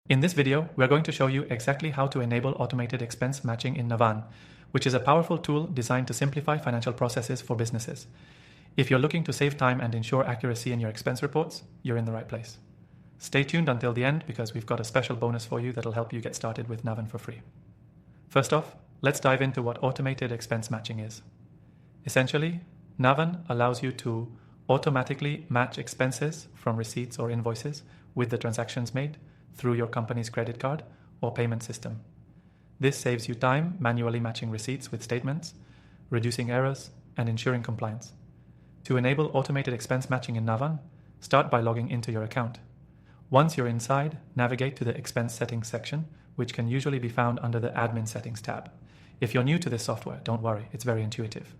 In this video, we are going to show you exactly how to enable automated expense matching in Navan, which is a powerful tool designed to simplify financial processes for businesses. If you're looking to save time and ensure accuracy in your expense reports, you're in the right place. Stay tuned until the end because we've got a special bonus for you that'll help you get started with Navan for free. First off, let's dive into what automated expense matching is. Essentially, Navan allows you to automatically match expenses from receipts or invoices with the transactions made through your company's credit card or payment system. This saves you time manually matching receipts with statements, reducing errors, and ensuring compliance. To enable automated expense matching in Navan, start by logging into your account. Once you're inside, navigate to the Expense Settings section, which can usually be found under the Admin Settings tab. If you're new to this software, don't worry, it's very intuitive.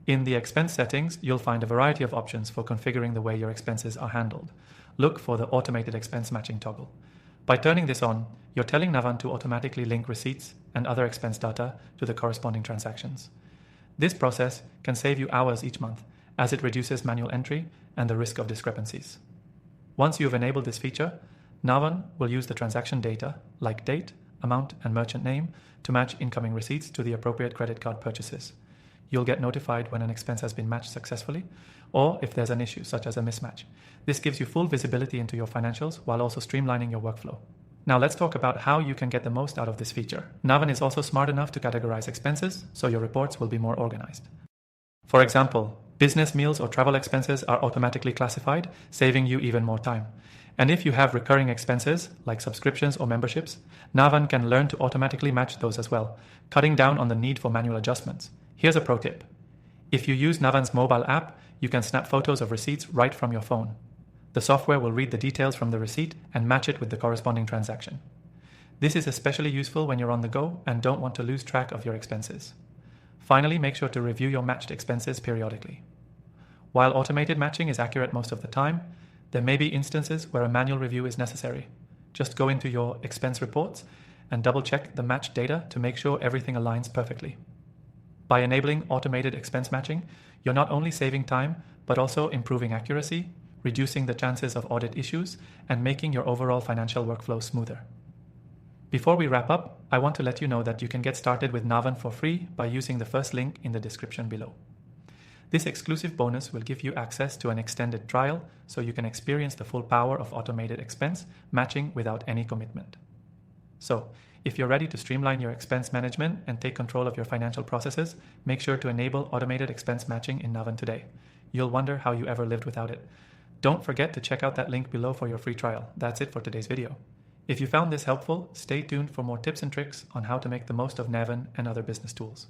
In the expense settings, you'll find a variety of options for configuring the way your expenses are handled. Look for the automated expense matching toggle. By turning this on, you're telling Navan to automatically link receipts and other expense data to the corresponding transactions. This process can save you hours each month, as it reduces manual entry and the risk of discrepancies. Once you've enabled this feature, Navan will use the transaction data, like date, amount, and merchant name, to match incoming receipts to the appropriate credit card purchases. You'll get notified when an expense has been matched successfully, or if there's an issue such as a mismatch. This gives you full visibility into your financials while also streamlining your workflow. Now let's talk about how you can get the most out of this feature. Navan is also smart enough to categorize expenses, so your reports will be more organized. For example, business meals or travel expenses are automatically classified, saving you even more time. And if you have recurring expenses, like subscriptions or memberships, Navan can learn to automatically match those as well, cutting down on the need for manual adjustments. Here's a pro tip. If you use Navan's mobile app, you can snap photos of receipts right from your phone. The software will read the details from the receipt and match it with the corresponding transaction. This is especially useful when you're on the go and don't want to lose track of your expenses. Finally, make sure to review your matched expenses periodically. While automated matching is accurate most of the time, there may be instances where a manual review is necessary. Just go into your expense reports and double-check the matched data to make sure everything aligns perfectly. By enabling automated expense matching, you're not only saving time, but also improving accuracy, reducing the chances of audit issues, and making your overall financial workflow smoother. Before we wrap up, I want to let you know that you can get started with Navan for free by using the first link in the description below. This exclusive bonus will give you access to an extended trial so you can experience the full power of automated expense matching without any commitment. So, if you're ready to streamline your expense management and take control of your financial processes, make sure to enable automated expense matching in Navan today. You'll wonder how you ever lived without it. Don't forget to check out that link below for your free trial. That's it for today's video. If you found this helpful, stay tuned for more tips and tricks on how to make the most of Navan and other business tools.